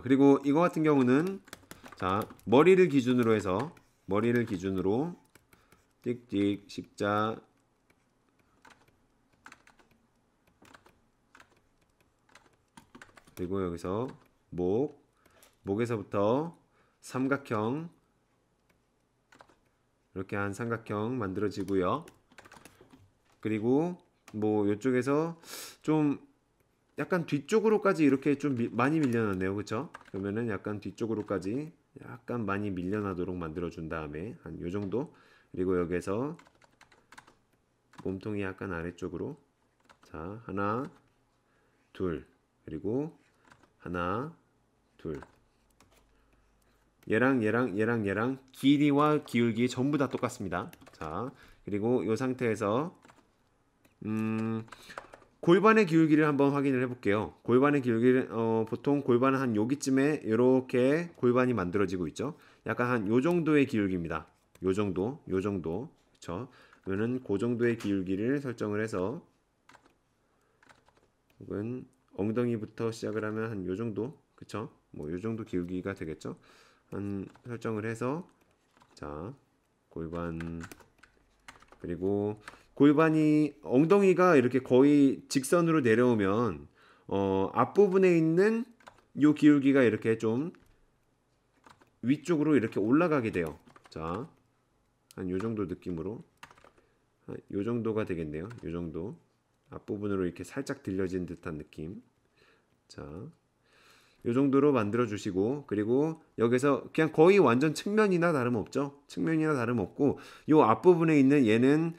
그리고 이거 같은 경우는 자, 머리를 기준으로 해서 머리를 기준으로 띡띡 십자 그리고 여기서 목에서부터 삼각형 이렇게 한 삼각형 만들어지고요. 그리고 뭐 이쪽에서 좀 약간 뒤쪽으로까지 이렇게 좀 많이 밀려났네요. 그쵸? 그러면은 약간 뒤쪽으로까지 약간 많이 밀려나도록 만들어준 다음에 한 요정도. 그리고 여기에서 몸통이 약간 아래쪽으로 자 하나 둘 그리고 하나 둘 얘랑 길이와 기울기 전부 다 똑같습니다. 자 그리고 이 상태에서 골반의 기울기를 한번 확인을 해볼게요. 골반의 기울기를 보통 골반은 한 여기쯤에 이렇게 골반이 만들어지고 있죠. 약간 한 요 정도의 기울기입니다. 요 정도 그쵸? 그러면 그 정도의 기울기를 설정을 해서 혹은 엉덩이부터 시작을 하면 한 요 정도 그쵸? 뭐 요 정도 기울기가 되겠죠? 한 설정을 해서 자 골반 그리고 골반이 엉덩이가 이렇게 거의 직선으로 내려오면 앞부분에 있는 요 기울기가 이렇게 좀 위쪽으로 이렇게 올라가게 돼요. 자, 한 요 정도 느낌으로 요 정도가 되겠네요. 요 정도 앞부분으로 이렇게 살짝 들려진 듯한 느낌. 자, 요 정도로 만들어 주시고 그리고 여기서 그냥 거의 완전 측면이나 다름없죠. 측면이나 다름없고 요 앞부분에 있는 얘는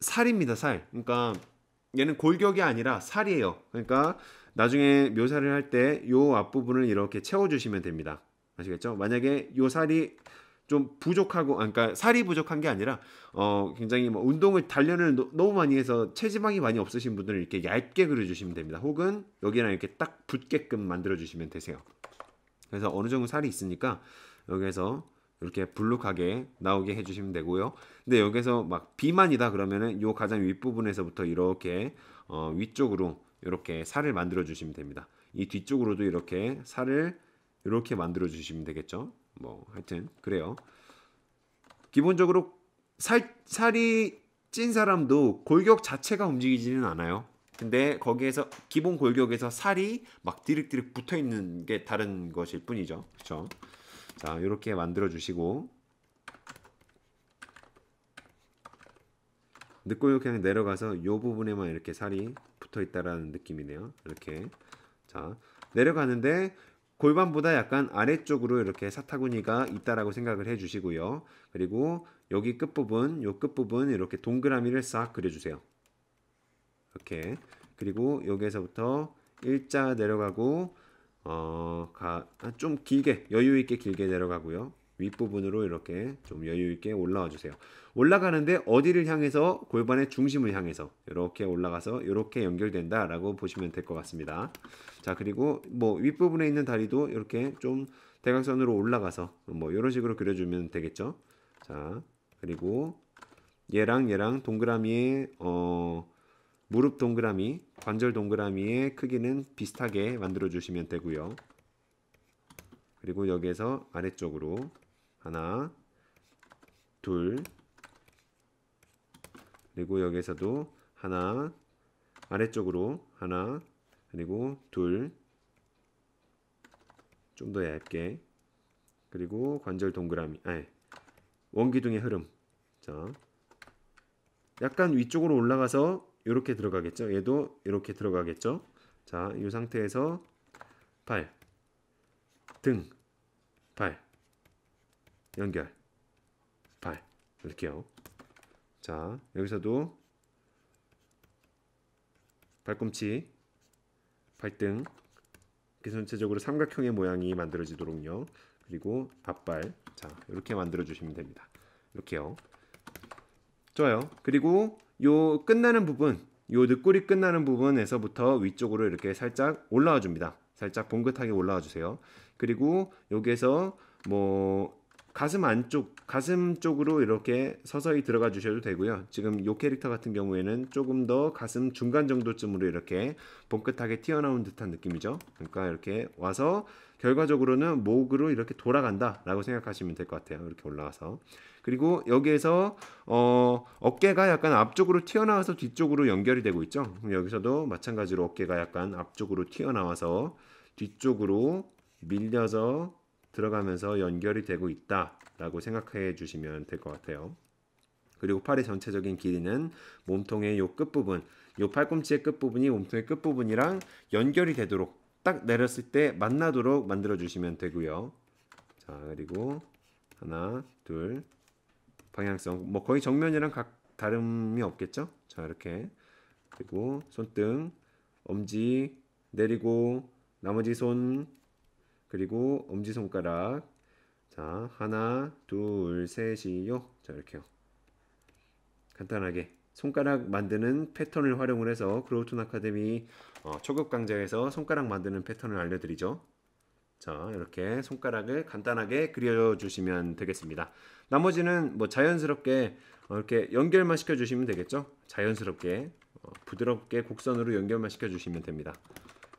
살입니다. 살. 그러니까 얘는 골격이 아니라 살이에요. 그러니까 나중에 묘사를 할 때 요 앞부분을 이렇게 채워주시면 됩니다. 아시겠죠? 만약에 요 살이 좀 부족하고, 그러니까 살이 부족한 게 아니라 굉장히 뭐 운동을 단련을 너무 많이 해서 체지방이 많이 없으신 분들은 이렇게 얇게 그려주시면 됩니다. 혹은 여기랑 이렇게 딱 붙게끔 만들어주시면 되세요. 그래서 어느 정도 살이 있으니까 여기에서 이렇게 불룩하게 나오게 해주시면 되고요. 근데 여기서 막 비만이다 그러면은 요 가장 윗부분에서부터 이렇게 위쪽으로 이렇게 살을 만들어 주시면 됩니다. 이 뒤쪽으로도 이렇게 살을 이렇게 만들어 주시면 되겠죠. 뭐 하여튼 그래요. 기본적으로 살이 찐 사람도 골격 자체가 움직이지는 않아요. 근데 거기에서 기본 골격에서 살이 막 디륵디륵 붙어 있는 게 다른 것일 뿐이죠. 그렇죠? 자, 이렇게 만들어 주시고 늑골 그냥 내려가서 이 부분에만 이렇게 살이 붙어 있다라는 느낌이네요. 이렇게 자 내려가는데 골반보다 약간 아래쪽으로 이렇게 사타구니가 있다라고 생각을 해주시고요. 그리고 여기 끝부분, 요 끝부분 이렇게 동그라미를 싹 그려주세요. 이렇게 그리고 여기에서부터 일자 내려가고 좀 길게 여유 있게 길게 내려가고요. 윗부분으로 이렇게 좀 여유 있게 올라와 주세요. 올라가는데 어디를 향해서 골반의 중심을 향해서 이렇게 올라가서 이렇게 연결된다라고 보시면 될 것 같습니다. 자 그리고 뭐 윗부분에 있는 다리도 이렇게 좀 대각선으로 올라가서 뭐 이런 식으로 그려주면 되겠죠. 자 그리고 얘랑 동그라미에 무릎 동그라미, 관절 동그라미의 크기는 비슷하게 만들어 주시면 되고요. 그리고 여기에서 아래쪽으로 하나, 둘, 그리고 여기에서도 하나, 아래쪽으로 하나, 그리고 둘, 좀 더 얇게, 그리고 관절 동그라미, 원기둥의 흐름. 자, 약간 위쪽으로 올라가서 이렇게 들어가겠죠. 얘도 이렇게 들어가겠죠. 자, 이 상태에서 발, 등, 발, 연결, 발 이렇게요. 자, 여기서도 발꿈치, 발등 이렇게 전체적으로 삼각형의 모양이 만들어지도록요. 그리고 앞발, 자 이렇게 만들어 주시면 됩니다. 이렇게요. 좋아요. 그리고 요 끝나는 부분, 요 늑골이 끝나는 부분에서부터 위쪽으로 이렇게 살짝 올라와 줍니다. 살짝 봉긋하게 올라와 주세요. 그리고 여기에서 뭐 가슴 안쪽, 가슴 쪽으로 이렇게 서서히 들어가 주셔도 되고요. 지금 요 캐릭터 같은 경우에는 조금 더 가슴 중간 정도쯤으로 이렇게 봉긋하게 튀어나온 듯한 느낌이죠. 그러니까 이렇게 와서 결과적으로는 목으로 이렇게 돌아간다라고 생각하시면 될 것 같아요. 이렇게 올라와서. 그리고 여기에서 어깨가 약간 앞쪽으로 튀어나와서 뒤쪽으로 연결이 되고 있죠. 그럼 여기서도 마찬가지로 어깨가 약간 앞쪽으로 튀어나와서 뒤쪽으로 밀려서 들어가면서 연결이 되고 있다라고 생각해 주시면 될 것 같아요. 그리고 팔의 전체적인 길이는 몸통의 요 끝부분, 요 팔꿈치의 끝부분이 몸통의 끝부분이랑 연결이 되도록 딱 내렸을 때 만나도록 만들어 주시면 되고요. 자, 그리고 하나, 둘, 방향성 뭐 거의 정면이랑 각 다름이 없겠죠? 자, 이렇게. 그리고 손등, 엄지 내리고 나머지 손, 그리고 엄지손가락. 자, 하나, 둘, 셋이요. 자, 이렇게요. 간단하게 손가락 만드는 패턴을 활용을 해서 크로우톤 아카데미 초급 강좌에서 손가락 만드는 패턴을 알려드리죠. 자, 이렇게 손가락을 간단하게 그려주시면 되겠습니다. 나머지는 뭐 자연스럽게 이렇게 연결만 시켜주시면 되겠죠. 자연스럽게 부드럽게 곡선으로 연결만 시켜주시면 됩니다.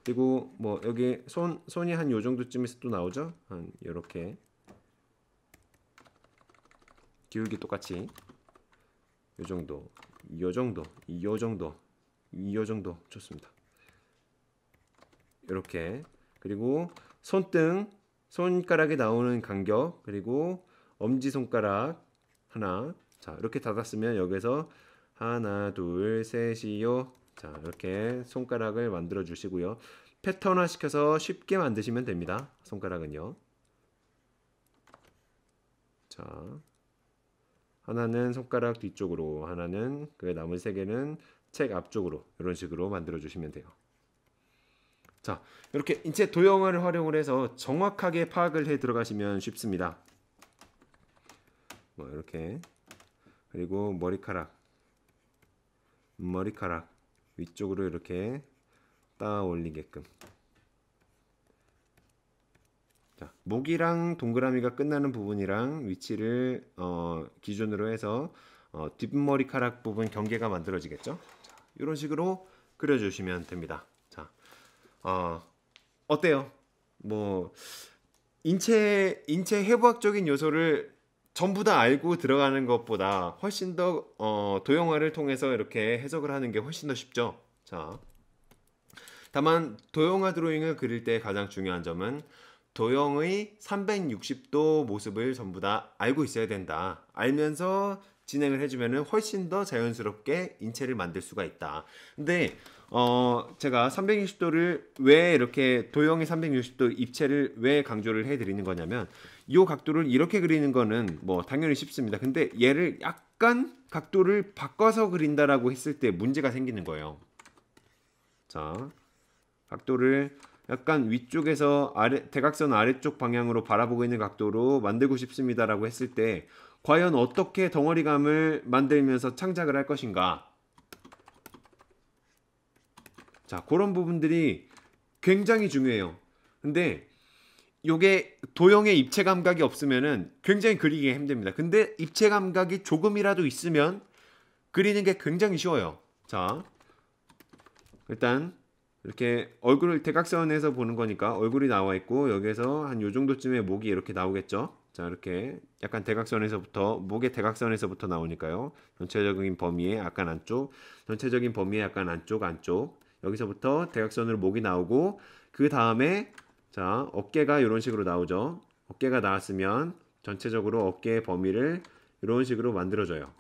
그리고 뭐 여기 손이 한 요 정도쯤에서 또 나오죠. 한 요렇게 기울기 똑같이 요 정도, 요 정도, 요 정도, 요 정도 좋습니다. 이렇게. 그리고 손등, 손가락에 나오는 간격, 그리고 엄지손가락 하나. 자, 이렇게 닫았으면 여기서 하나, 둘, 셋이요. 자, 이렇게 손가락을 만들어 주시고요. 패턴화 시켜서 쉽게 만드시면 됩니다. 손가락은요. 자, 하나는 손가락 뒤쪽으로, 하나는 그 나머지 세 개는 책 앞쪽으로 이런 식으로 만들어 주시면 돼요. 자, 이렇게 인체 도형을 활용을 해서 정확하게 파악을 해 들어가시면 쉽습니다. 뭐 이렇게. 그리고 머리카락 위쪽으로 이렇게 따 올리게끔. 자, 목이랑 동그라미가 끝나는 부분이랑 위치를 기준으로 해서 뒷머리카락 부분 경계가 만들어지겠죠. 자, 이런 식으로 그려주시면 됩니다. 자, 어때요? 뭐 인체 해부학적인 요소를 전부 다 알고 들어가는 것보다 훨씬 더 도형화를 통해서 이렇게 해석을 하는 게 훨씬 더 쉽죠. 자, 다만 도형화 드로잉을 그릴 때 가장 중요한 점은 도형의 360도 모습을 전부 다 알고 있어야 된다. 알면서 진행을 해주면 훨씬 더 자연스럽게 인체를 만들 수가 있다. 근데 제가 360도를 왜 이렇게 도형의 360도 입체를 왜 강조를 해드리는 거냐면 이 각도를 이렇게 그리는 거는 뭐 당연히 쉽습니다. 근데 얘를 약간 각도를 바꿔서 그린다라고 했을 때 문제가 생기는 거예요. 자, 각도를 약간 위쪽에서 대각선 아래쪽 방향으로 바라보고 있는 각도로 만들고 싶습니다라고 했을 때 과연 어떻게 덩어리감을 만들면서 창작을 할 것인가? 자, 그런 부분들이 굉장히 중요해요. 근데 요게 도형의 입체 감각이 없으면은 굉장히 그리기 힘듭니다. 근데 입체 감각이 조금이라도 있으면 그리는 게 굉장히 쉬워요. 자, 일단 이렇게 얼굴을 대각선에서 보는 거니까 얼굴이 나와 있고 여기에서 한 요 정도쯤에 목이 이렇게 나오겠죠. 자, 이렇게 약간 대각선에서부터 목의 대각선에서부터 나오니까요. 전체적인 범위의 약간 안쪽, 전체적인 범위의 약간 안쪽 여기서부터 대각선으로 목이 나오고 그 다음에 자, 어깨가 이런 식으로 나오죠. 어깨가 나왔으면 전체적으로 어깨의 범위를 이런 식으로 만들어줘요.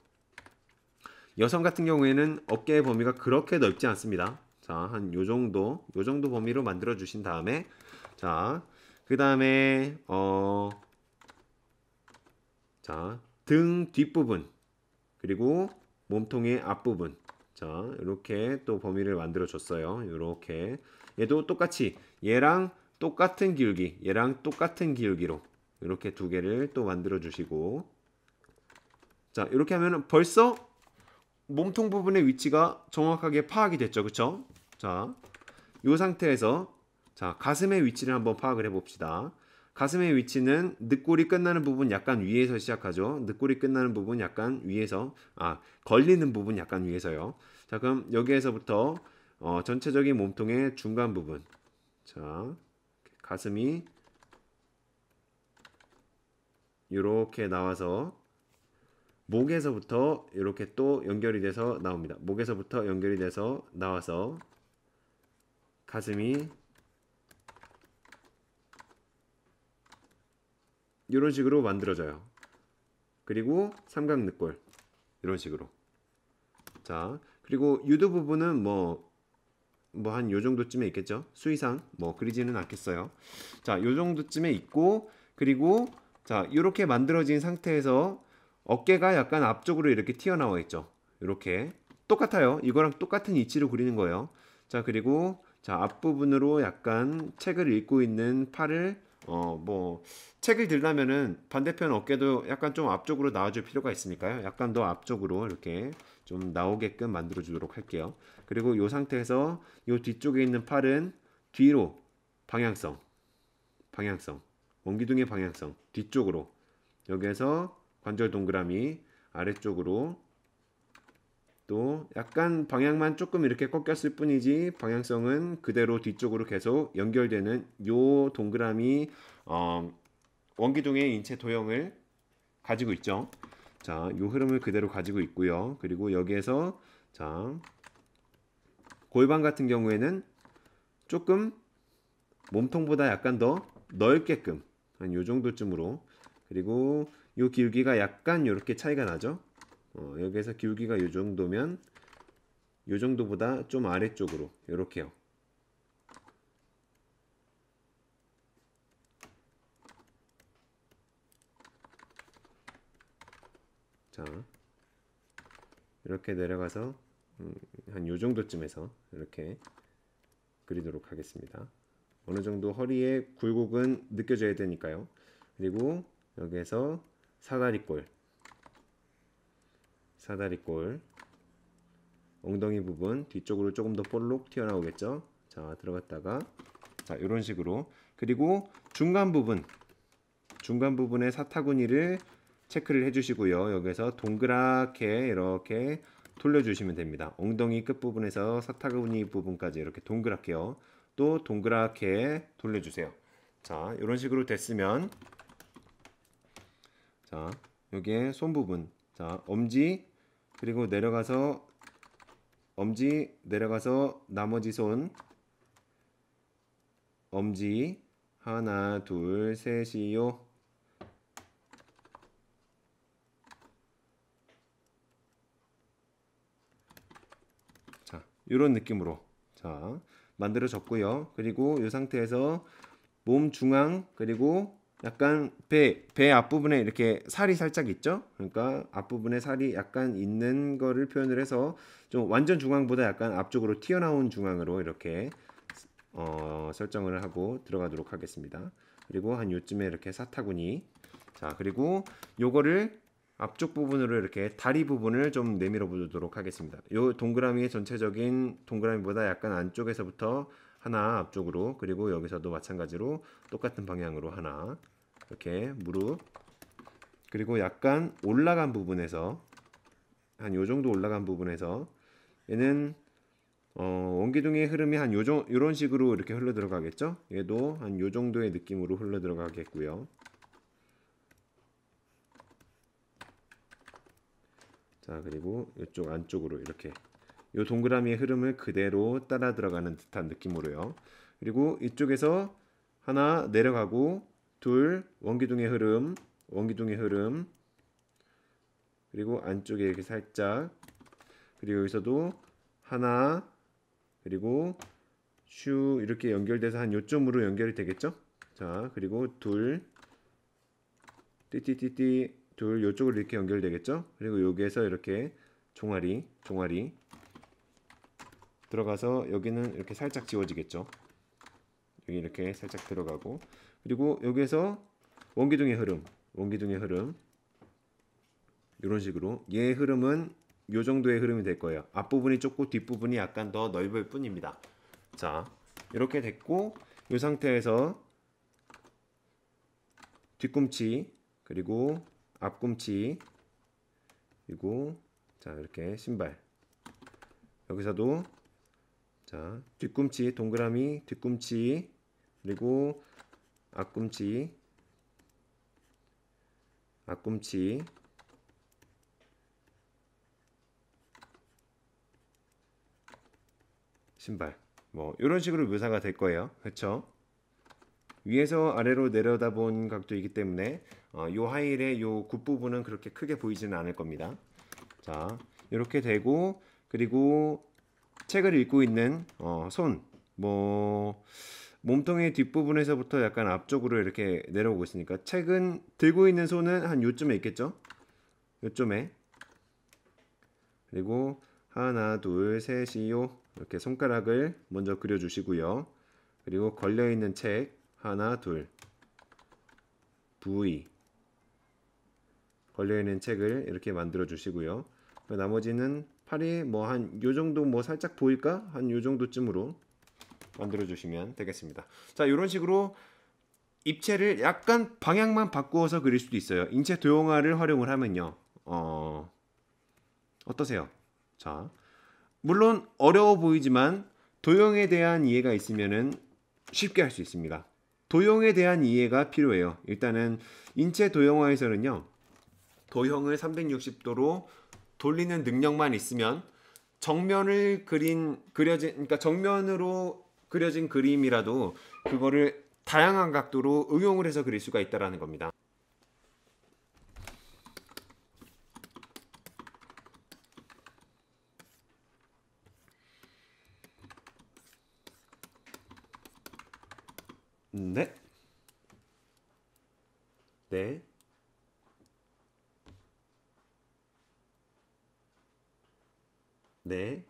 여성 같은 경우에는 어깨의 범위가 그렇게 넓지 않습니다. 자, 한 요 정도 범위로 만들어 주신 다음에 자, 그 다음에 자, 등 뒷부분 그리고 몸통의 앞부분 자, 이렇게 또 범위를 만들어 줬어요. 이렇게 얘도 똑같이 얘랑 똑같은 길기로 이렇게 두 개를 또 만들어 주시고 자, 이렇게 하면 벌써 몸통 부분의 위치가 정확하게 파악이 됐죠. 그쵸? 자, 이 상태에서 자, 가슴의 위치를 한번 파악을 해 봅시다. 가슴의 위치는 늑골이 끝나는 부분 약간 위에서 시작하죠. 늑골이 끝나는 부분 약간 위에서, 걸리는 부분 약간 위에서요. 자, 그럼 여기에서부터 전체적인 몸통의 중간 부분. 자, 가슴이 이렇게 나와서 목에서부터 이렇게 또 연결이 돼서 나옵니다. 목에서부터 연결이 돼서 나와서 가슴이 이런 식으로 만들어져요. 그리고 삼각늑골 이런 식으로. 자, 그리고 유두 부분은 뭐 한 요 정도쯤에 있겠죠. 수이상 뭐 그리지는 않겠어요. 자, 요 정도쯤에 있고, 그리고 자, 이렇게 만들어진 상태에서 어깨가 약간 앞쪽으로 이렇게 튀어나와 있죠. 이렇게 똑같아요. 이거랑 똑같은 위치로 그리는 거예요. 자, 그리고 자, 앞부분으로 약간 책을 읽고 있는 팔을 뭐 책을 들려면은 반대편 어깨도 약간 좀 앞쪽으로 나와줄 필요가 있으니까요. 약간 더 앞쪽으로 이렇게 좀 나오게끔 만들어 주도록 할게요. 그리고 이 상태에서 이 뒤쪽에 있는 팔은 뒤로 방향성, 원기둥의 방향성 뒤쪽으로, 여기에서 관절 동그라미 아래쪽으로, 또 약간 방향만 조금 이렇게 꺾였을 뿐이지 방향성은 그대로 뒤쪽으로 계속 연결되는 요 동그라미 원기둥의 인체 도형을 가지고 있죠. 자, 요 흐름을 그대로 가지고 있고요. 그리고 여기에서 자, 골반 같은 경우에는 조금 몸통보다 약간 더 넓게끔 한 요 정도쯤으로, 그리고 요 길기가 약간 요렇게 차이가 나죠. 여기에서 길기가 요 정도면 요 정도보다 좀 아래쪽으로 요렇게요. 자, 이렇게 내려가서 한 요 정도쯤에서 이렇게 그리도록 하겠습니다. 어느 정도 허리의 굴곡은 느껴져야 되니까요. 그리고 여기에서 사다리꼴, 엉덩이 부분 뒤쪽으로 조금 더 볼록 튀어나오겠죠. 자, 들어갔다가 자, 이런 식으로. 그리고 중간 부분의 사타구니를 체크를 해주시고요. 여기서 동그랗게 이렇게 돌려주시면 됩니다. 엉덩이 끝부분에서 사타구니 부분까지 이렇게 동그랗게요. 또 동그랗게 돌려주세요. 자, 이런 식으로 됐으면 자, 여기에 손 부분, 자, 엄지, 그리고 내려가서 엄지, 내려가서 나머지 손, 엄지 하나 둘 셋이요. 자, 이런 느낌으로 자 만들어졌고요. 그리고 이 상태에서 몸 중앙, 그리고 약간 배 앞부분에 이렇게 살이 살짝 있죠. 그러니까 앞부분에 살이 약간 있는 거를 표현을 해서 좀 완전 중앙보다 약간 앞쪽으로 튀어나온 중앙으로 이렇게 설정을 하고 들어가도록 하겠습니다. 그리고 한 요쯤에 이렇게 사타구니. 자, 그리고 요거를 앞쪽 부분으로 이렇게 다리 부분을 좀 내밀어 보도록 하겠습니다. 요 동그라미의 전체적인 동그라미보다 약간 안쪽에서부터 하나 앞쪽으로, 그리고 여기서도 마찬가지로 똑같은 방향으로 하나, 이렇게 무릎, 그리고 약간 올라간 부분에서 한 요 정도 올라간 부분에서 얘는 원기둥의 흐름이 한 요런 식으로 이렇게 흘러 들어가겠죠. 얘도 한 요 정도의 느낌으로 흘러 들어가겠고요. 자, 그리고 이쪽 안쪽으로 이렇게 요 동그라미의 흐름을 그대로 따라 들어가는 듯한 느낌으로요. 그리고 이쪽에서 하나 내려가고, 둘 원기둥의 흐름, 그리고 안쪽에 이렇게 살짝, 그리고 여기서도 하나, 그리고 슈 이렇게 연결돼서 한 요점으로 연결이 되겠죠. 자, 그리고 둘 띠띠띠띠 둘 요쪽으로 이렇게 연결되겠죠. 그리고 여기에서 이렇게 종아리 들어가서 여기는 이렇게 살짝 지워지겠죠. 여기 이렇게 살짝 들어가고, 그리고 여기에서 원기둥의 흐름 이런 식으로, 얘의 흐름은 요 정도의 흐름이 될 거예요. 앞부분이 좁고 뒷부분이 약간 더 넓을 뿐입니다. 자, 이렇게 됐고, 이 상태에서 뒤꿈치, 그리고 앞꿈치, 그리고 자 이렇게 신발. 여기서도 자 뒤꿈치 동그라미, 뒤꿈치, 그리고 앞꿈치, 앞꿈치, 신발. 뭐 이런 식으로 묘사가 될 거예요. 그렇죠? 위에서 아래로 내려다본 각도이기 때문에 요 하일의 요 굿부분은 그렇게 크게 보이지는 않을 겁니다. 자, 이렇게 되고 그리고 책을 읽고 있는 손, 뭐 몸통의 뒷부분에서부터 약간 앞쪽으로 이렇게 내려오고 있으니까 책은 들고 있는 손은 한 요쯤에 있겠죠? 요쯤에. 그리고 하나, 둘, 셋이요. 이렇게 손가락을 먼저 그려주시고요. 그리고 걸려있는 책 하나, 둘, V 걸려있는 책을 이렇게 만들어 주시고요. 나머지는 팔이 뭐 한 요 정도 뭐 살짝 보일까? 한 요 정도쯤으로 만들어 주시면 되겠습니다. 자, 이런 식으로 입체를 약간 방향만 바꾸어서 그릴 수도 있어요. 인체 도형화를 활용을 하면요. 어떠세요? 자, 물론 어려워 보이지만 도형에 대한 이해가 있으면은 쉽게 할 수 있습니다. 도형에 대한 이해가 필요해요. 일단은 인체 도형화에서는요. 도형을 360도로 돌리는 능력만 있으면 그러니까 정면으로 그려진 그림이라도 그거를 다양한 각도로 응용을 해서 그릴 수가 있다라는 겁니다. 네. 네. 네.